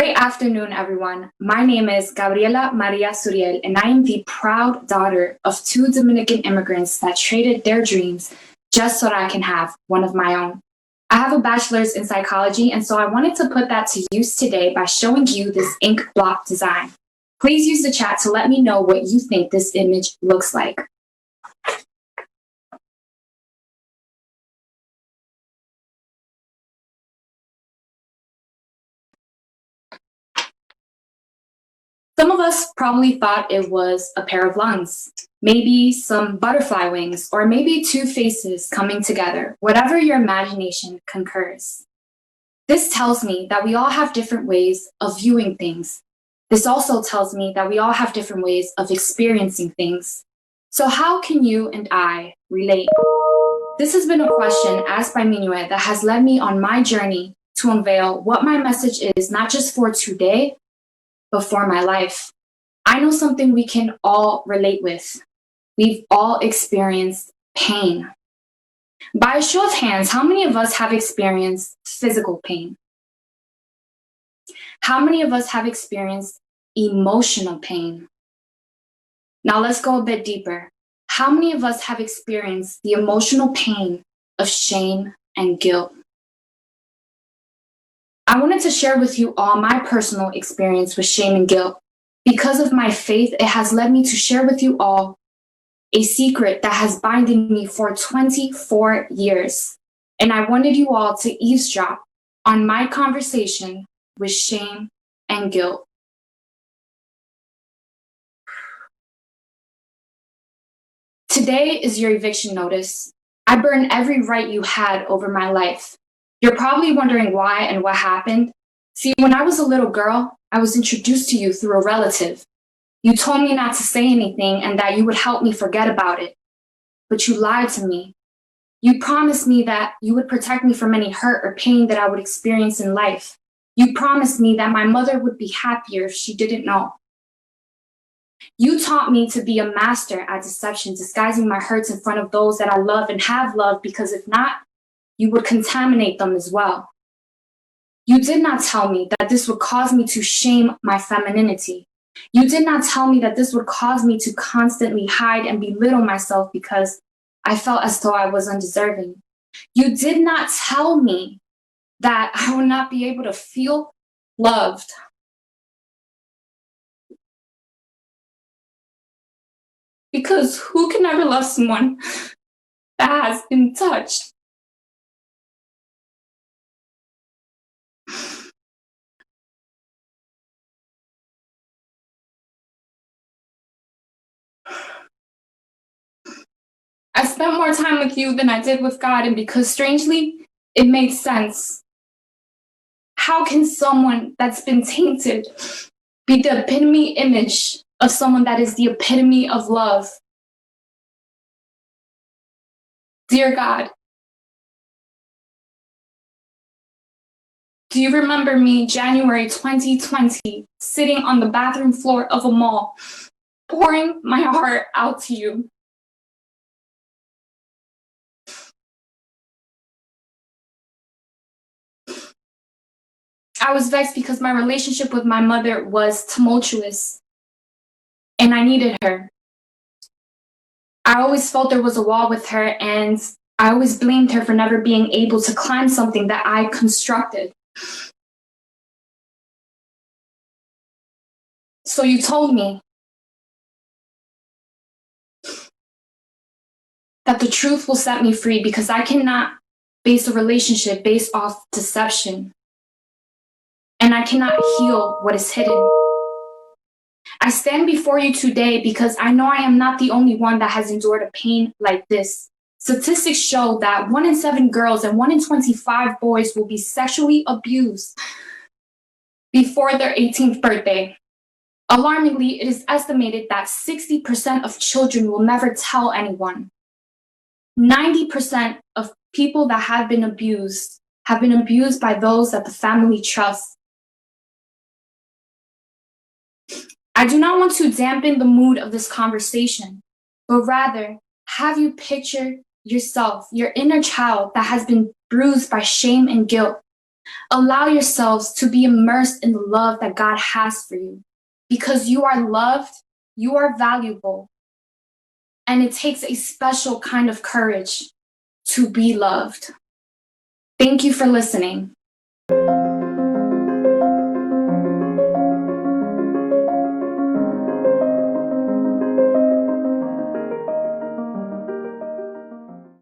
Great afternoon, everyone. My name is Gabriela Suriel, and I am the proud daughter of two Dominican immigrants that traded their dreams just so that I can have one of my own. I have a bachelor's in psychology, and so I wanted to put that to use today by showing you this ink block design. Please use the chat to let me know what you think this image looks like. Some of us probably thought it was a pair of lungs, maybe some butterfly wings, or maybe two faces coming together, whatever your imagination concurs. This tells me that we all have different ways of viewing things. This also tells me that we all have different ways of experiencing things. So how can you and I relate? This has been a question asked by Minuet that has led me on my journey to unveil what my message is, not just for today, but for my life. I know something we can all relate with. We've all experienced pain. By a show of hands, how many of us have experienced physical pain? How many of us have experienced emotional pain? Now let's go a bit deeper. How many of us have experienced the emotional pain of shame and guilt? I wanted to share with you all my personal experience with shame and guilt. Because of my faith, it has led me to share with you all a secret that has binded me for 24 years. And I wanted you all to eavesdrop on my conversation with shame and guilt. Today is your eviction notice. I burned every right you had over my life. You're probably wondering why and what happened. See, when I was a little girl, I was introduced to you through a relative. You told me not to say anything and that you would help me forget about it. But you lied to me. You promised me that you would protect me from any hurt or pain that I would experience in life. You promised me that my mother would be happier if she didn't know. You taught me to be a master at deception, disguising my hurts in front of those that I love and have loved, because if not, you would contaminate them as well. You did not tell me that this would cause me to shame my femininity. You did not tell me that this would cause me to constantly hide and belittle myself because I felt as though I was undeserving. You did not tell me that I would not be able to feel loved. Because who can ever love someone that has been touched? I spent more time with you than I did with God, and because strangely, it made sense. How can someone that's been tainted be the epitome image of someone that is the epitome of love? Dear God, do you remember me, January 2020, sitting on the bathroom floor of a mall, pouring my heart out to you? I was vexed because my relationship with my mother was tumultuous, and I needed her. I always felt there was a wall with her, and I always blamed her for never being able to climb something that I constructed. So you told me that the truth will set me free because I cannot base a relationship based off deception. And I cannot heal what is hidden. I stand before you today because I know I am not the only one that has endured a pain like this. Statistics show that 1 in 7 girls and 1 in 25 boys will be sexually abused before their 18th birthday. Alarmingly, it is estimated that 60% of children will never tell anyone. 90% of people that have been abused by those that the family trusts. I do not want to dampen the mood of this conversation, but rather have you picture yourself, your inner child that has been bruised by shame and guilt. Allow yourselves to be immersed in the love that God has for you, because you are loved, you are valuable, and it takes a special kind of courage to be loved. Thank you for listening.